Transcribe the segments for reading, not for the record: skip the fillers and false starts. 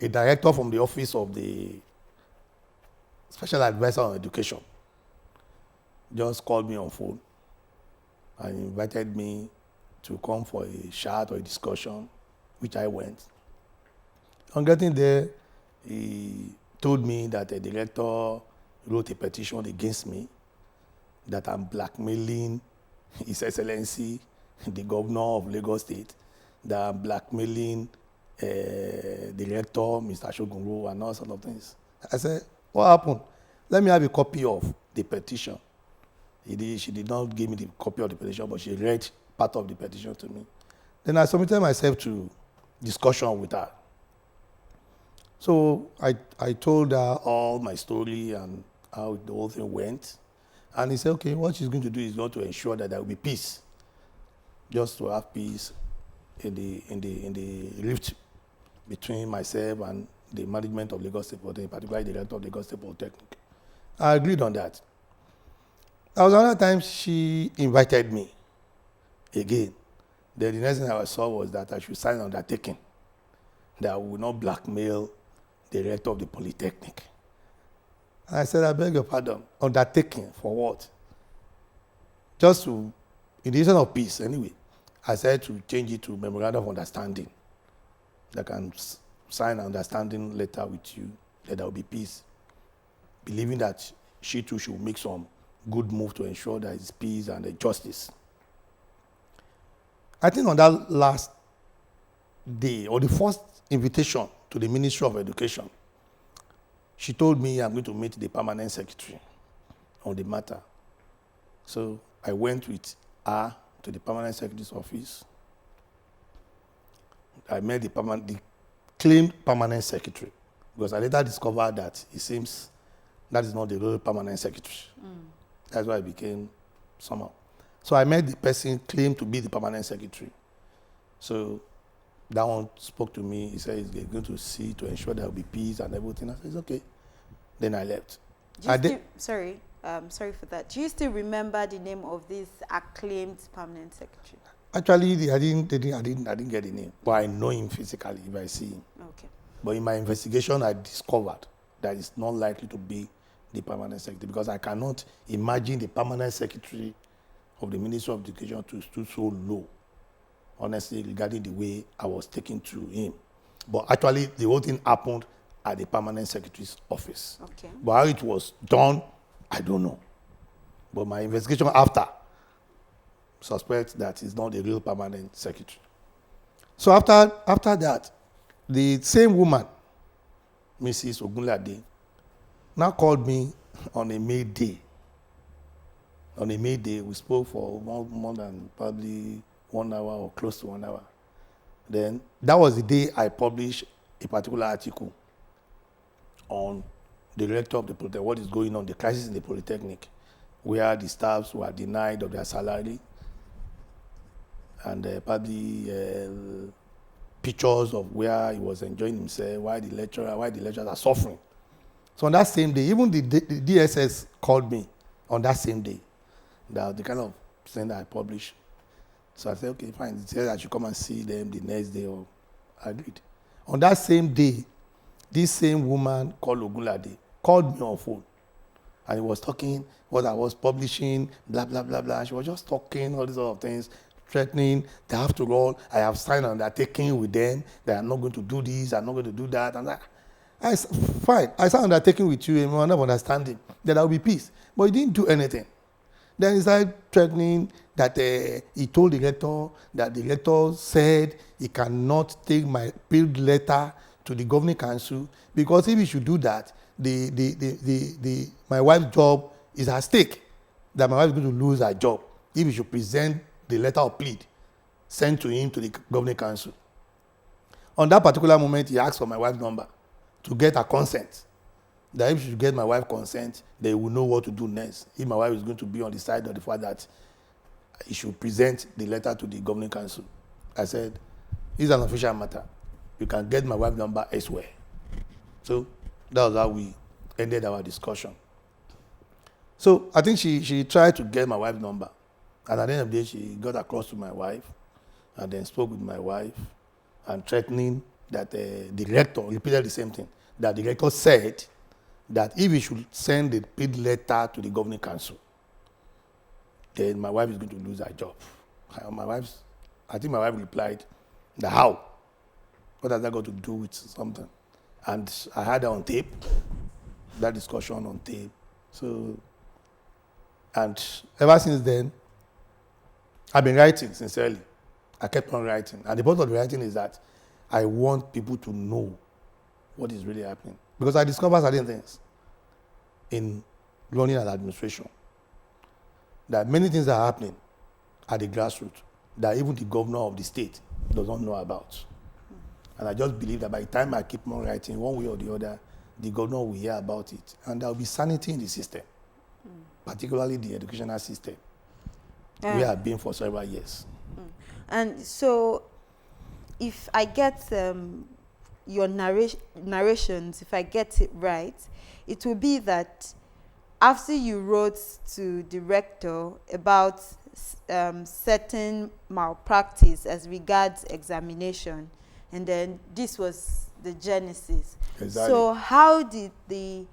a director from the office of the special advisor on education just called me on phone and invited me to come for a chat or a discussion, which I went. On getting there, he told me that the director wrote a petition against me, that I'm blackmailing His Excellency, the governor of Lagos State, that I'm blackmailing the rector, Mr. Shogunro, and all sorts of things. I said, what happened? Let me have a copy of the petition. She did not give me the copy of the petition, but she read part of the petition to me. Then I submitted myself to discussion with her. So I told her all my story and how the whole thing went. And he said, okay, what she's going to do is going to ensure that there will be peace. Just to have peace in the rift between myself and the management of Lagos State Polytechnic, particularly the director of Lagos State Polytechnic. I agreed on that. There was another time she invited me again. Then the next thing I saw was that I should sign an undertaking that I would not blackmail the rector of the Polytechnic. And I said, I beg your pardon, undertaking for what? Just to, in the interest of peace anyway, I said to change it to memorandum of understanding. That I can sign an understanding letter with you that there will be peace. Believing that she too should make some good move to ensure there is peace and justice. I think on that last day, or the first invitation to the Ministry of Education, she told me I'm going to meet the permanent secretary on the matter. So I went with her to the permanent secretary's office. I met the claimed permanent secretary, because I later discovered that it seems that is not the real permanent secretary. That's why I became somehow. So I met the person claimed to be the permanent secretary. So that one spoke to me. He said he's going to see to ensure there will be peace and everything. I said, it's okay. Then I left. Sorry for that. Do you still remember the name of this acclaimed permanent secretary? Actually, I didn't get the name, but I know him physically if I see him. Okay. But in my investigation, I discovered that it's not likely to be the permanent secretary, because I cannot imagine the permanent secretary of the Ministry of Education to stood so low, honestly, regarding the way I was taken to him. But actually, the whole thing happened at the permanent secretary's office. Okay. But how it was done, I don't know. But my investigation after suspects that he's not the real permanent secretary. So after that, the same woman, Mrs. Ogunlade, now called me on a May day. On a May day, we spoke for more than probably 1 hour or close to 1 hour. Then that was the day I published a particular article on the rector of the Polytechnic, what is going on, the crisis in the Polytechnic, where the staffs were denied of their salary, and probably pictures of where he was enjoying himself, why the lecturers are suffering. So on that same day, even the DSS called me on that same day. That the kind of thing that I published. So I said, okay, fine. He said I should come and see them the next day. Or I agreed. On that same day, this same woman called Ogunlade called me on phone. And he was talking what I was publishing, blah, blah, blah, blah. She was just talking all these other things, threatening. They have to roll. I have signed an undertaking with them. They are not going to do this. I'm not going to do that. And that. Fine. I signed an undertaking with you and we have understanding that there will be peace. But he didn't do anything. Then he started threatening that he told the rector that the rector said he cannot take my peeled letter to the governing council, because if he should do that, my wife's job is at stake. That my wife is going to lose her job if he should present the letter of plead sent to him to the governing council. On that particular moment, he asked for my wife's number to get her consent. That if she should get my wife's consent, they will know what to do next. If my wife is going to be on the side of the fact that he should present the letter to the governing council. I said, it's an official matter. You can get my wife's number elsewhere. So that was how we ended our discussion. So I think she tried to get my wife's number. And at the end of the day, she got across to my wife and then spoke with my wife and threatening that the rector repeated the same thing, that the rector said that if he should send a paid letter to the governing council, then my wife is going to lose her job. I think my wife replied, "The how? What has that got to do with something?" And I had that on tape, that discussion on tape. So, and ever since then, I've been writing sincerely. I kept on writing. And the point of the writing is that I want people to know what is really happening. Because I discovered certain things in running an administration. That many things are happening at the grassroots that even the governor of the state does not know about. And I just believe that by the time I keep on writing, one way or the other, the governor will hear about it. And there will be sanity in the system, particularly the educational system, where I've been for several years. And so, if I get your narrations, if I get it right, it will be that after you wrote to the rector about certain malpractice as regards examination, and then this was the genesis. Exactly. So how did the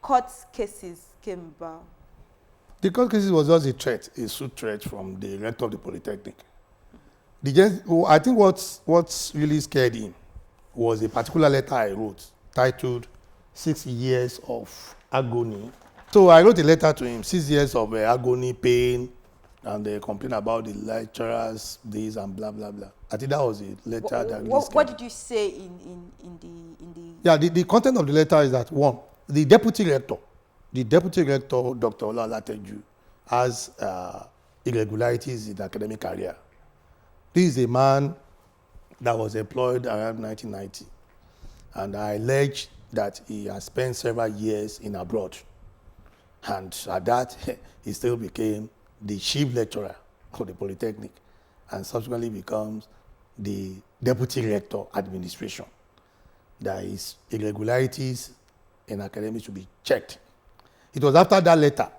court cases came about? The court cases was just a threat, a suit threat from the rector of the polytechnic. I think what's really scared him was a particular letter I wrote titled 6 Years of Agony. So I wrote a letter to him, 6 years of agony, pain, and they complain about the lecturers, this and blah, blah, blah. I think that was a letter that really scared what did you say in the... Yeah, the content of the letter is that, one, the deputy rector, Dr. Olateju, has irregularities in the academic career. This is a man that was employed around 1990, and I allege that he has spent several years in abroad, and at that he still became the chief lecturer of the polytechnic, and subsequently becomes the deputy rector administration. There is irregularities in academics to be checked. It was after that letter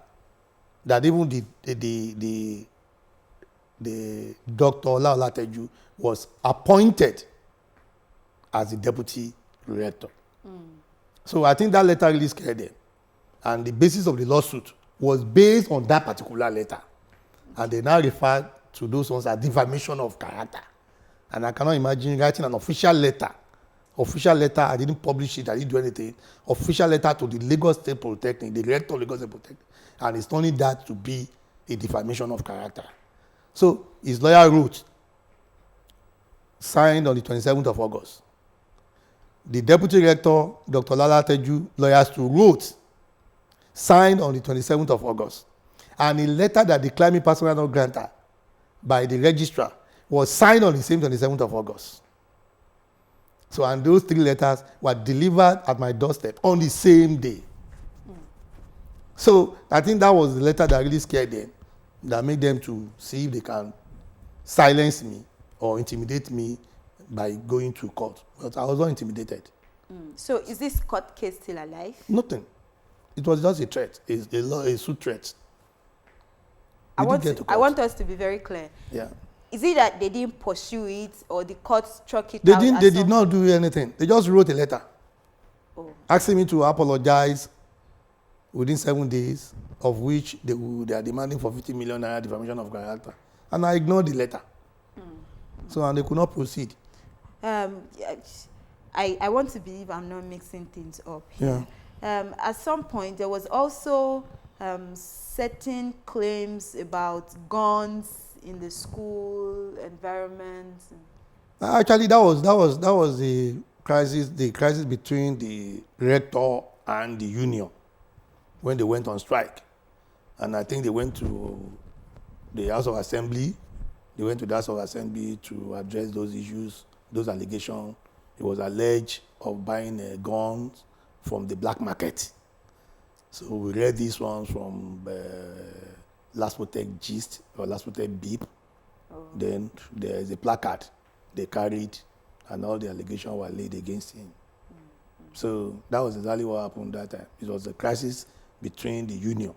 that even the Dr. Olateju was appointed as the deputy rector. So I think that letter really scared them. And the basis of the lawsuit was based on that particular letter. And they now refer to those ones as defamation of character. And I cannot imagine writing an official letter, I didn't publish it, I didn't do anything, official letter to the Lagos State Polytechnic, the rector of Lagos State Polytechnic, and it's turning that to be a defamation of character. So his lawyer wrote, signed on the 27th of August. The deputy rector, Dr. Olateju, lawyers too, wrote, signed on the 27th of August. And a letter that declared me personal non granta by the registrar was signed on the same 27th of August. So, and those 3 letters were delivered at my doorstep on the same day. So, I think that was the letter that really scared them, that made them to see if they can silence me or intimidate me by going to court. But I was not intimidated. So, is this court case still alive? Nothing. It was just a threat, a suit threat. I want us to be very clear. Yeah. Is it that they didn't pursue it, or the court struck it They out? They did not do anything. They just wrote a letter asking me to apologize within 7 days, of which they are demanding for 50 million naira defamation of character. And I ignored the letter. So, and they could not proceed. I want to believe I'm not mixing things up here. Yeah. At some point, there was also certain claims about guns in the school environment. Actually, that was the crisis between the rector and the union when they went on strike. And I think they went to the House of Assembly. They went to the House of Assembly to address those issues, those allegations. It was alleged of buying guns from the black market. So we read these ones from LASPOTECH gist or LASPOTECH beep. Then there is a placard they carried, and all the allegations were laid against him. So that was exactly what happened that time. It was a crisis between the union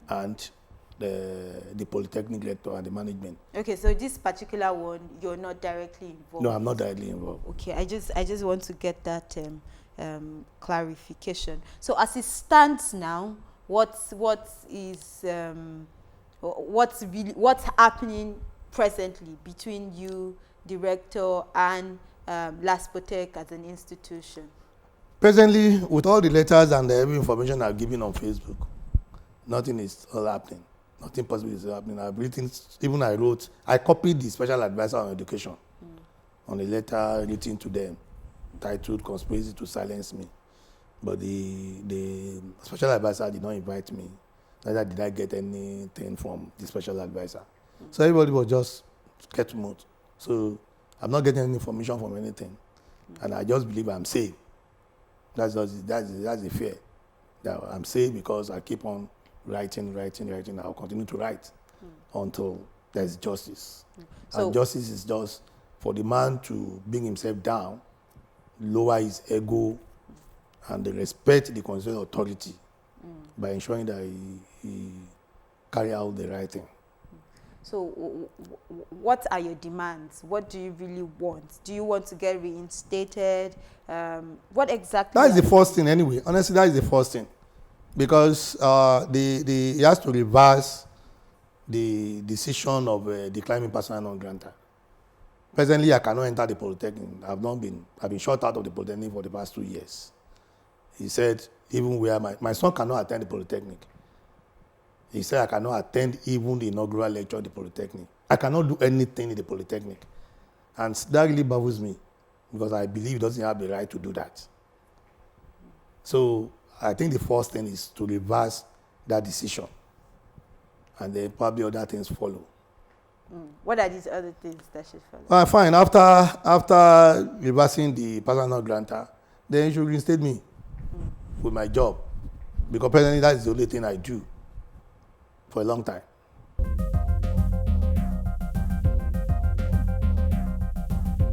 and the polytechnic rector and the management. Okay, so this particular one, you're not directly involved. No, I'm not directly involved. Okay, I just want to get that clarification. So as it stands now, what's happening presently between you, the rector, and LASPOTECH as an institution? Presently, with all the letters and every information I've given on Facebook, nothing is all happening. Nothing possible is happening. I've written, I copied the special advisor on education on a letter written to them titled Conspiracy to Silence Me. But the special advisor did not invite me. Neither did I get anything from the special advisor. So everybody was just scared to move. So I'm not getting any information from anything. And I just believe I'm safe. That's the fear. That I'm safe because I keep on writing. I'll continue to write until there's justice. So, and justice is just for the man to bring himself down, lower his ego, and respect the constitutional authority by ensuring that he carry out the right thing. So what are your demands? What do you really want? Do you want to get reinstated? What exactly? That is the first thing anyway. Honestly, that is the first thing. Because he has to reverse the decision of declining personal non-grantor. Presently, I cannot enter the polytechnic. I've been shut out of the polytechnic for the past 2 years. He said, even where my son cannot attend the polytechnic. He said, I cannot attend even the inaugural lecture at the polytechnic. I cannot do anything in the polytechnic. And that really baffles me because I believe he doesn't have the right to do that. So I think the first thing is to reverse that decision. And then probably other things follow. What are these other things that should follow? Fine. After reversing the personal non-grantor, then you should reinstate me with my job. Because presently that is the only thing I do for a long time.